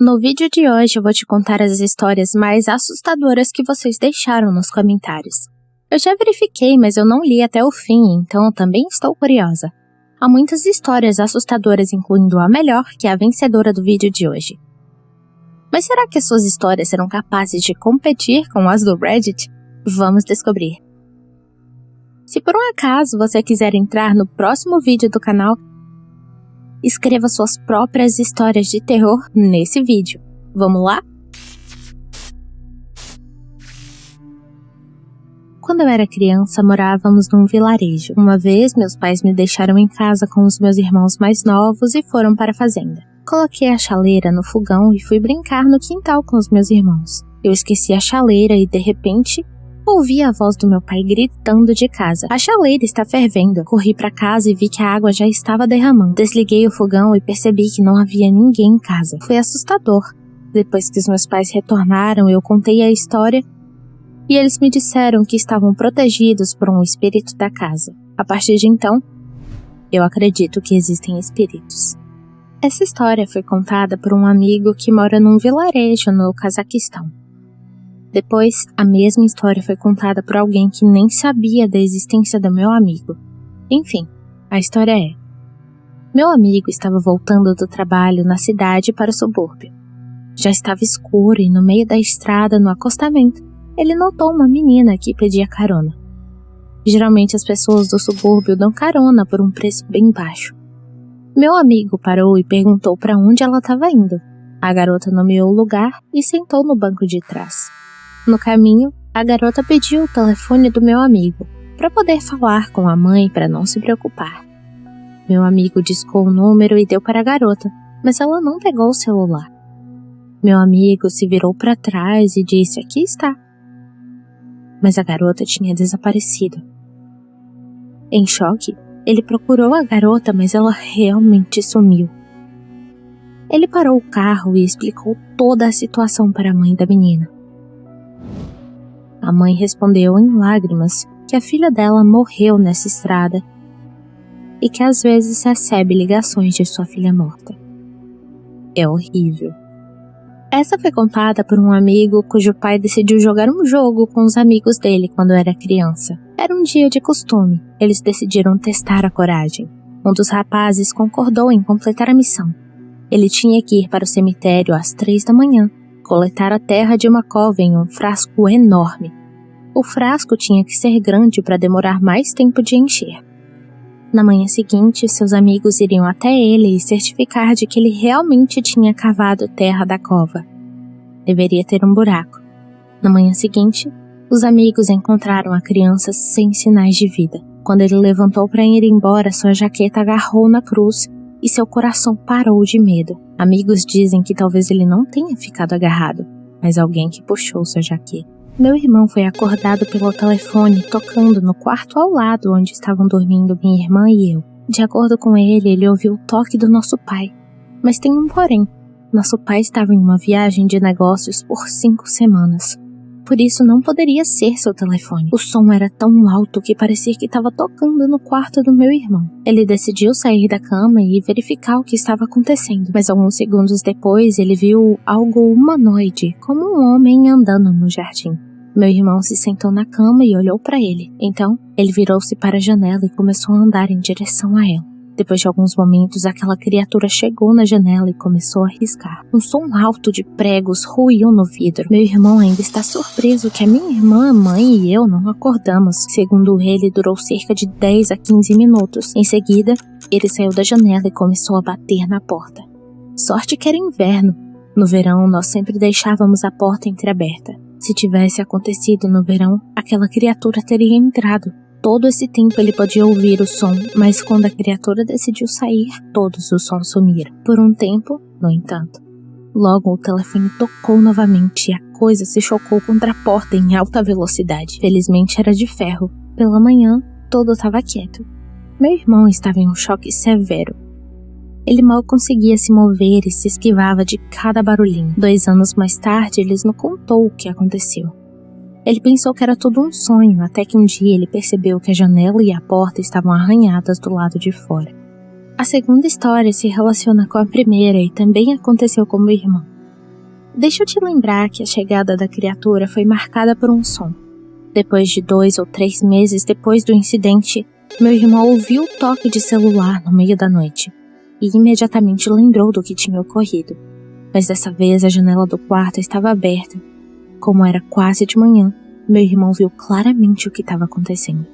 No vídeo de hoje eu vou te contar as histórias mais assustadoras que vocês deixaram nos comentários. Eu já verifiquei, mas eu não li até o fim, então eu também estou curiosa. Há muitas histórias assustadoras, incluindo a melhor, que é a vencedora do vídeo de hoje. Mas será que as suas histórias serão capazes de competir com as do Reddit? Vamos descobrir. Se por um acaso você quiser entrar no próximo vídeo do canal, escreva suas próprias histórias de terror nesse vídeo. Vamos lá? Quando eu era criança, morávamos num vilarejo. Uma vez, meus pais me deixaram em casa com os meus irmãos mais novos e foram para a fazenda. Coloquei a chaleira no fogão e fui brincar no quintal com os meus irmãos. Eu esqueci a chaleira e, de repente, ouvi a voz do meu pai gritando de casa. A chaleira está fervendo. Corri para casa e vi que a água já estava derramando. Desliguei o fogão e percebi que não havia ninguém em casa. Foi assustador. Depois que os meus pais retornaram, eu contei a história e eles me disseram que estavam protegidos por um espírito da casa. A partir de então, eu acredito que existem espíritos. Essa história foi contada por um amigo que mora num vilarejo no Cazaquistão. Depois, a mesma história foi contada por alguém que nem sabia da existência do meu amigo. Enfim, a história é: meu amigo estava voltando do trabalho na cidade para o subúrbio. Já estava escuro e no meio da estrada, no acostamento, ele notou uma menina que pedia carona. Geralmente as pessoas do subúrbio dão carona por um preço bem baixo. Meu amigo parou e perguntou para onde ela estava indo. A garota nomeou o lugar e sentou no banco de trás. No caminho, a garota pediu o telefone do meu amigo para poder falar com a mãe para não se preocupar. Meu amigo discou o número e deu para a garota, mas ela não pegou o celular. Meu amigo se virou para trás e disse: "Aqui está." Mas a garota tinha desaparecido. Em choque, ele procurou a garota, mas ela realmente sumiu. Ele parou o carro e explicou toda a situação para a mãe da menina. A mãe respondeu em lágrimas que a filha dela morreu nessa estrada e que às vezes recebe ligações de sua filha morta. É horrível. Essa foi contada por um amigo cujo pai decidiu jogar um jogo com os amigos dele quando era criança. Era um dia de costume. Eles decidiram testar a coragem. Um dos rapazes concordou em completar a missão. Ele tinha que ir para o cemitério às 3 da manhã, coletar a terra de uma cova em um frasco enorme. O frasco tinha que ser grande para demorar mais tempo de encher. Na manhã seguinte, seus amigos iriam até ele e certificar de que ele realmente tinha cavado terra da cova. Deveria ter um buraco. Na manhã seguinte, os amigos encontraram a criança sem sinais de vida. Quando ele levantou para ir embora, sua jaqueta agarrou na cruz e seu coração parou de medo. Amigos dizem que talvez ele não tenha ficado agarrado, mas alguém que puxou sua jaqueta. Meu irmão foi acordado pelo telefone tocando no quarto ao lado onde estavam dormindo minha irmã e eu. De acordo com ele, ele ouviu o toque do nosso pai. Mas tem um porém. Nosso pai estava em uma viagem de negócios por 5 semanas. Por isso não poderia ser seu telefone. O som era tão alto que parecia que estava tocando no quarto do meu irmão. Ele decidiu sair da cama e verificar o que estava acontecendo. Mas alguns segundos depois, ele viu algo humanoide, como um homem andando no jardim. Meu irmão se sentou na cama e olhou para ele. Então, ele virou-se para a janela e começou a andar em direção a ela. Depois de alguns momentos, aquela criatura chegou na janela e começou a riscar. Um som alto de pregos ruiu no vidro. Meu irmão ainda está surpreso que a minha irmã, mãe e eu não acordamos. Segundo ele, durou cerca de 10 a 15 minutos. Em seguida, ele saiu da janela e começou a bater na porta. Sorte que era inverno. No verão, nós sempre deixávamos a porta entreaberta. Se tivesse acontecido no verão, aquela criatura teria entrado. Todo esse tempo ele podia ouvir o som, mas quando a criatura decidiu sair, todos os sons sumiram. Por um tempo, no entanto. Logo o telefone tocou novamente e a coisa se chocou contra a porta em alta velocidade. Felizmente era de ferro. Pela manhã, tudo estava quieto. Meu irmão estava em um choque severo. Ele mal conseguia se mover e se esquivava de cada barulhinho. 2 anos mais tarde, ele nos contou o que aconteceu. Ele pensou que era tudo um sonho, até que um dia ele percebeu que a janela e a porta estavam arranhadas do lado de fora. A segunda história se relaciona com a primeira e também aconteceu com meu irmão. Deixa eu te lembrar que a chegada da criatura foi marcada por um som. Depois de 2 ou 3 meses depois do incidente, meu irmão ouviu o toque de celular no meio da noite e imediatamente lembrou do que tinha ocorrido. Mas dessa vez a janela do quarto estava aberta. Como era quase de manhã, meu irmão viu claramente o que estava acontecendo.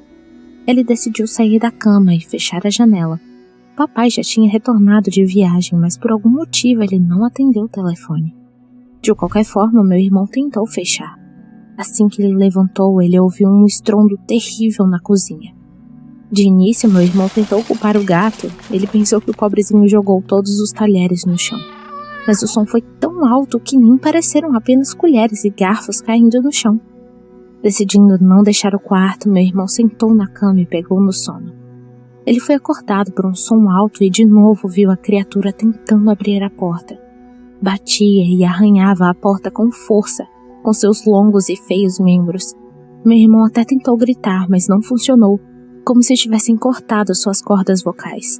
Ele decidiu sair da cama e fechar a janela. Papai já tinha retornado de viagem, mas por algum motivo ele não atendeu o telefone. De qualquer forma, meu irmão tentou fechar. Assim que ele levantou, ele ouviu um estrondo terrível na cozinha. De início, meu irmão tentou culpar o gato. Ele pensou que o pobrezinho jogou todos os talheres no chão. Mas o som foi tão alto que nem pareceram apenas colheres e garfos caindo no chão. Decidindo não deixar o quarto, meu irmão sentou na cama e pegou no sono. Ele foi acordado por um som alto e de novo viu a criatura tentando abrir a porta. Batia e arranhava a porta com força, com seus longos e feios membros. Meu irmão até tentou gritar, mas não funcionou, como se tivessem cortado suas cordas vocais.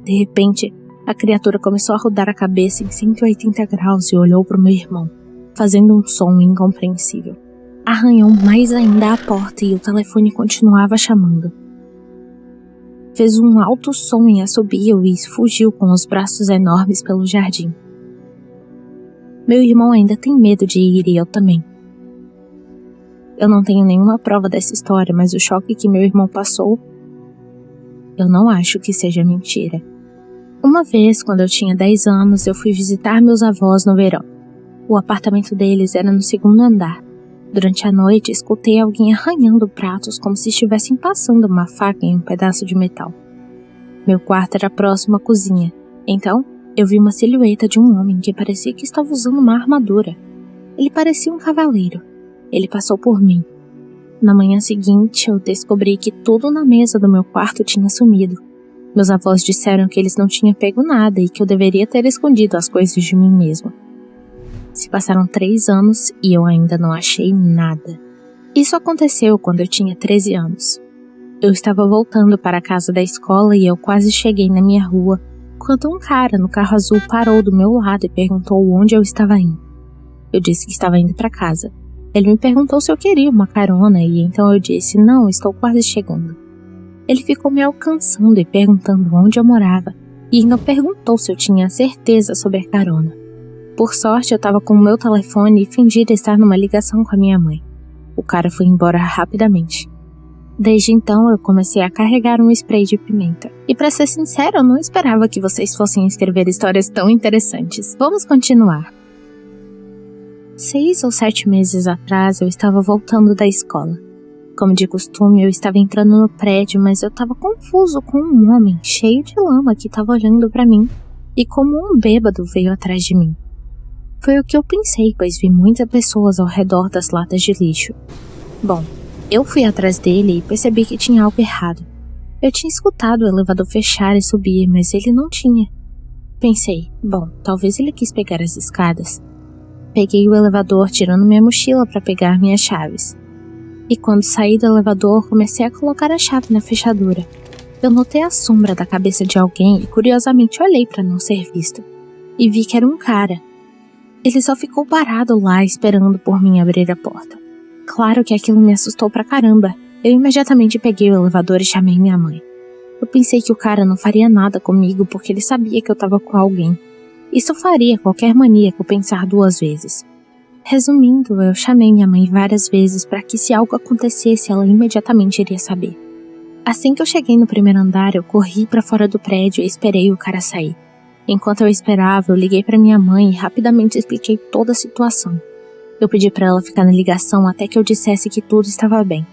De repente, a criatura começou a rodar a cabeça em 180 graus e olhou para o meu irmão, fazendo um som incompreensível. Arranhou mais ainda a porta e o telefone continuava chamando. Fez um alto som em assobio e fugiu com os braços enormes pelo jardim. Meu irmão ainda tem medo de ir e eu também. Eu não tenho nenhuma prova dessa história, mas o choque que meu irmão passou, eu não acho que seja mentira. Uma vez, quando eu tinha 10 anos, eu fui visitar meus avós no verão. O apartamento deles era no 2º andar. Durante a noite, escutei alguém arranhando pratos como se estivessem passando uma faca em um pedaço de metal. Meu quarto era próximo à cozinha, então eu vi uma silhueta de um homem que parecia que estava usando uma armadura. Ele parecia um cavaleiro. Ele passou por mim. Na manhã seguinte, eu descobri que tudo na mesa do meu quarto tinha sumido. Meus avós disseram que eles não tinham pego nada e que eu deveria ter escondido as coisas de mim mesmo. Se passaram 3 anos e eu ainda não achei nada. Isso aconteceu quando eu tinha 13 anos. Eu estava voltando para a casa da escola e eu quase cheguei na minha rua quando um cara no carro azul parou do meu lado e perguntou onde eu estava indo. Eu disse que estava indo para casa. Ele me perguntou se eu queria uma carona e então eu disse, não, estou quase chegando. Ele ficou me alcançando e perguntando onde eu morava e ainda perguntou se eu tinha certeza sobre a carona. Por sorte, eu estava com o meu telefone e fingi estar numa ligação com a minha mãe. O cara foi embora rapidamente. Desde então, eu comecei a carregar um spray de pimenta. E pra ser sincero, eu não esperava que vocês fossem escrever histórias tão interessantes. Vamos continuar. 6 ou 7 meses atrás, eu estava voltando da escola. Como de costume, eu estava entrando no prédio, mas eu estava confuso com um homem cheio de lama que estava olhando para mim e como um bêbado veio atrás de mim. Foi o que eu pensei, pois vi muitas pessoas ao redor das latas de lixo. Bom, eu fui atrás dele e percebi que tinha algo errado. Eu tinha escutado o elevador fechar e subir, mas ele não tinha. Pensei, bom, talvez ele quis pegar as escadas. Peguei o elevador tirando minha mochila para pegar minhas chaves. E quando saí do elevador, comecei a colocar a chave na fechadura. Eu notei a sombra da cabeça de alguém e curiosamente olhei para não ser visto. E vi que era um cara. Ele só ficou parado lá esperando por mim abrir a porta. Claro que aquilo me assustou pra caramba. Eu imediatamente peguei o elevador e chamei minha mãe. Eu pensei que o cara não faria nada comigo porque ele sabia que eu tava com alguém. Isso faria qualquer maníaco pensar 2 vezes. Resumindo, eu chamei minha mãe várias vezes para que se algo acontecesse, ela imediatamente iria saber. Assim que eu cheguei no 1º andar, eu corri para fora do prédio e esperei o cara sair. Enquanto eu esperava, eu liguei para minha mãe e rapidamente expliquei toda a situação. Eu pedi para ela ficar na ligação até que eu dissesse que tudo estava bem.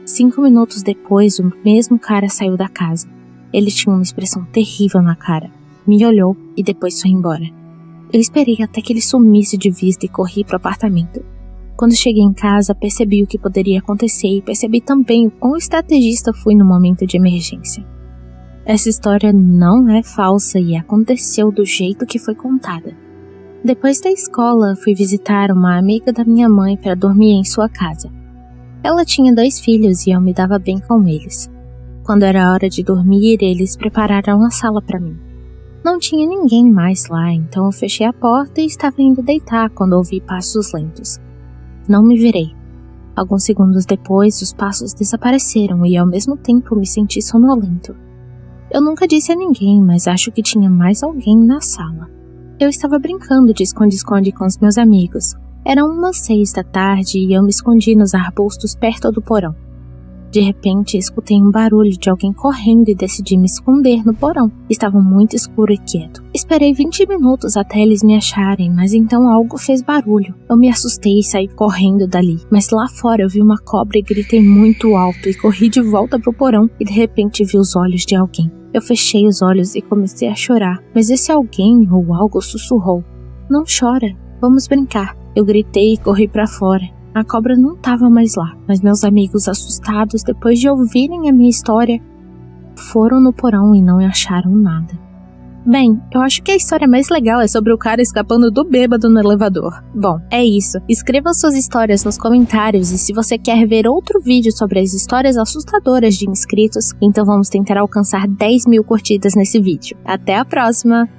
5 minutos depois, o mesmo cara saiu da casa. Ele tinha uma expressão terrível na cara. Me olhou e depois foi embora. Eu esperei até que ele sumisse de vista e corri para o apartamento. Quando cheguei em casa, percebi o que poderia acontecer e percebi também o quão estrategista fui no momento de emergência. Essa história não é falsa e aconteceu do jeito que foi contada. Depois da escola, fui visitar uma amiga da minha mãe para dormir em sua casa. Ela tinha 2 filhos e eu me dava bem com eles. Quando era hora de dormir, eles prepararam a sala para mim. Não tinha ninguém mais lá, então eu fechei a porta e estava indo deitar quando ouvi passos lentos. Não me virei. Alguns segundos depois, os passos desapareceram e ao mesmo tempo me senti sonolento. Eu nunca disse a ninguém, mas acho que tinha mais alguém na sala. Eu estava brincando de esconde-esconde com os meus amigos. Eram umas 6 da tarde e eu me escondi nos arbustos perto do porão. De repente, escutei um barulho de alguém correndo e decidi me esconder no porão. Estava muito escuro e quieto. Esperei 20 minutos até eles me acharem, mas então algo fez barulho. Eu me assustei e saí correndo dali. Mas lá fora eu vi uma cobra e gritei muito alto e corri de volta pro porão e de repente vi os olhos de alguém. Eu fechei os olhos e comecei a chorar, mas esse alguém ou algo sussurrou: "Não chora, vamos brincar." Eu gritei e corri pra fora. A cobra não estava mais lá, mas meus amigos, assustados depois de ouvirem a minha história, foram no porão e não acharam nada. Bem, eu acho que a história mais legal é sobre o cara escapando do bêbado no elevador. Bom, é isso. Escrevam suas histórias nos comentários e se você quer ver outro vídeo sobre as histórias assustadoras de inscritos, então vamos tentar alcançar 10.000 curtidas nesse vídeo. Até a próxima!